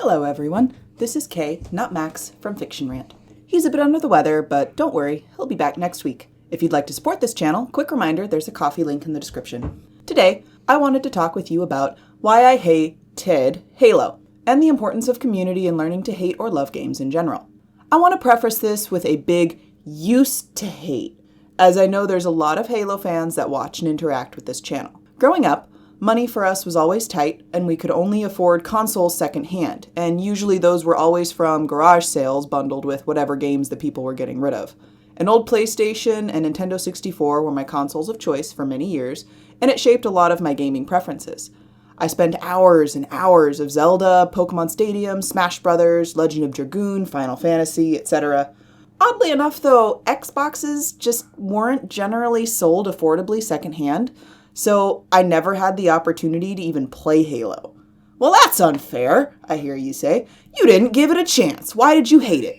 Hello everyone, this is Kay, not Max, from Fiction Rant. He's a bit under the weather, but don't worry, he'll be back next week. If you'd like to support this channel, quick reminder, there's a Ko-fi link in the description. Today, I wanted to talk with you about why I hated Halo, and the importance of community and learning to hate or love games in general. I want to preface this with a big used to hate, as I know there's a lot of Halo fans that watch and interact with this channel. Growing up, money for us was always tight, and we could only afford consoles secondhand, and usually those were always from garage sales bundled with whatever games the people were getting rid of. An old PlayStation and Nintendo 64 were my consoles of choice for many years, and it shaped a lot of my gaming preferences. I spent hours and hours of Zelda, Pokemon Stadium, Smash Brothers, Legend of Dragoon, Final Fantasy, etc. Oddly enough though, Xboxes just weren't generally sold affordably secondhand, so I never had the opportunity to even play Halo. Well, that's unfair, I hear you say. You didn't give it a chance. Why did you hate it?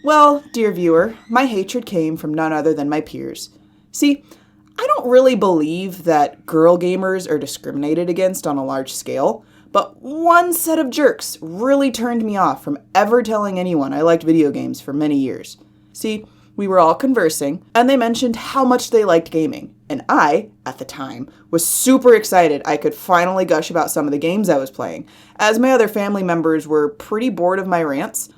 Well, dear viewer, my hatred came from none other than my peers. See, I don't really believe that girl gamers are discriminated against on a large scale, but one set of jerks really turned me off from ever telling anyone I liked video games for many years. See, we were all conversing, and they mentioned how much they liked gaming, and I, at the time, was super excited I could finally gush about some of the games I was playing. As my other family members were pretty bored of my rants,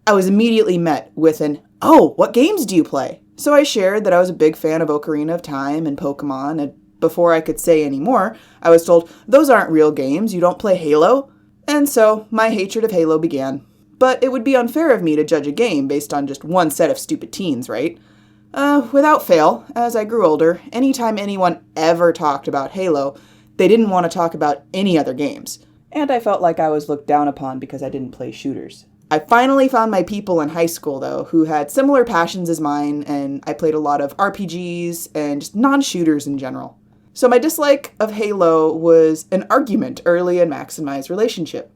I was immediately met with an, "Oh, what games do you play?" So I shared that I was a big fan of Ocarina of Time and Pokemon, and before I could say any more, I was told, "Those aren't real games, you don't play Halo?" And so my hatred of Halo began. But it would be unfair of me to judge a game based on just one set of stupid teens, right? Without fail, as I grew older, anytime anyone ever talked about Halo, they didn't want to talk about any other games. And I felt like I was looked down upon because I didn't play shooters. I finally found my people in high school, though, who had similar passions as mine, and I played a lot of RPGs and just non-shooters in general. So my dislike of Halo was an argument early in Max and Mai's relationship.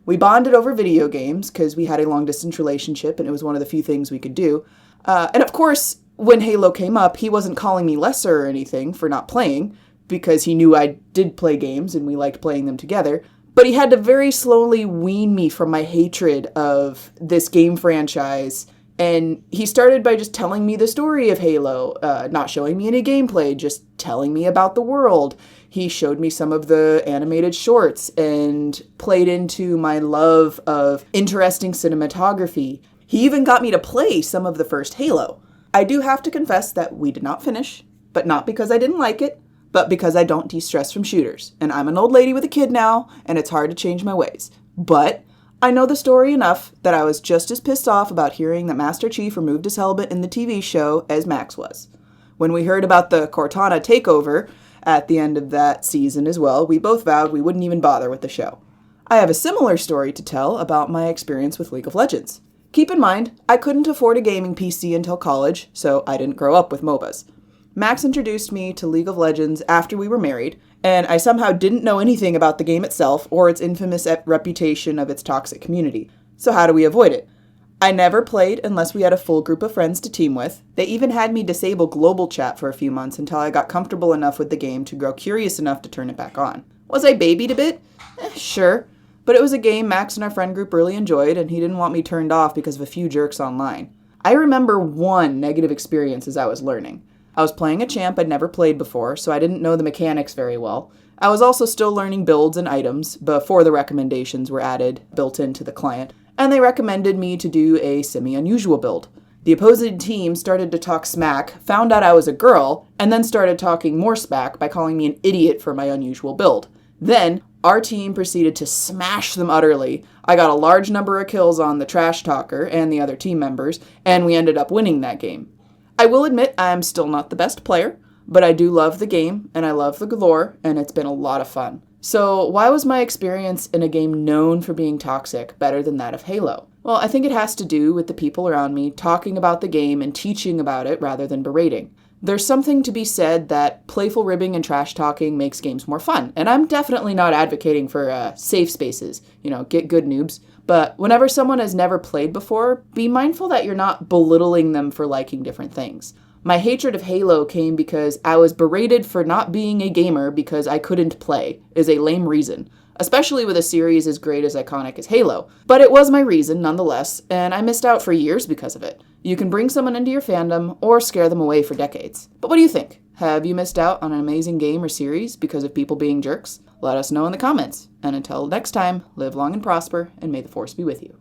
We bonded over video games because we had a long-distance relationship and it was one of the few things we could do. And of course, when Halo came up, he wasn't calling me lesser or anything for not playing because he knew I did play games and we liked playing them together. But he had to very slowly wean me from my hatred of this game franchise. And he started by just telling me the story of Halo, not showing me any gameplay, just telling me about the world. He showed me some of the animated shorts and played into my love of interesting cinematography. He even got me to play some of the first Halo. I do have to confess that we did not finish, but not because I didn't like it, but because I don't de-stress from shooters. And I'm an old lady with a kid now, and it's hard to change my ways. But I know the story enough that I was just as pissed off about hearing that Master Chief removed his helmet in the TV show as Max was. When we heard about the Cortana takeover at the end of that season as well, we both vowed we wouldn't even bother with the show. I have a similar story to tell about my experience with League of Legends. Keep in mind, I couldn't afford a gaming PC until college, so I didn't grow up with MOBAs. Max introduced me to League of Legends after we were married, and I somehow didn't know anything about the game itself or its infamous reputation of its toxic community. So how do we avoid it? I never played unless we had a full group of friends to team with. They even had me disable global chat for a few months until I got comfortable enough with the game to grow curious enough to turn it back on. Was I babied a bit? Sure. But it was a game Max and our friend group really enjoyed, and he didn't want me turned off because of a few jerks online. I remember one negative experience as I was learning. I was playing a champ I'd never played before, so I didn't know the mechanics very well. I was also still learning builds and items before the recommendations were added, built into the client, and they recommended me to do a semi-unusual build. The opposing team started to talk smack, found out I was a girl, and then started talking more smack by calling me an idiot for my unusual build. Then, our team proceeded to smash them utterly. I got a large number of kills on the trash talker and the other team members, and we ended up winning that game. I will admit I'm still not the best player, but I do love the game, and I love the lore, and it's been a lot of fun. So why was my experience in a game known for being toxic better than that of Halo? Well, I think it has to do with the people around me talking about the game and teaching about it rather than berating. There's something to be said that playful ribbing and trash talking makes games more fun, and I'm definitely not advocating for safe spaces, get good noobs. But whenever someone has never played before, be mindful that you're not belittling them for liking different things. My hatred of Halo came because I was berated for not being a gamer because I couldn't play, is a lame reason. especially with a series as great as iconic as Halo. But it was my reason, nonetheless, and I missed out for years because of it. You can bring someone into your fandom or scare them away for decades. But what do you think? Have you missed out on an amazing game or series because of people being jerks? Let us know in the comments. And until next time, live long and prosper, and may the Force be with you.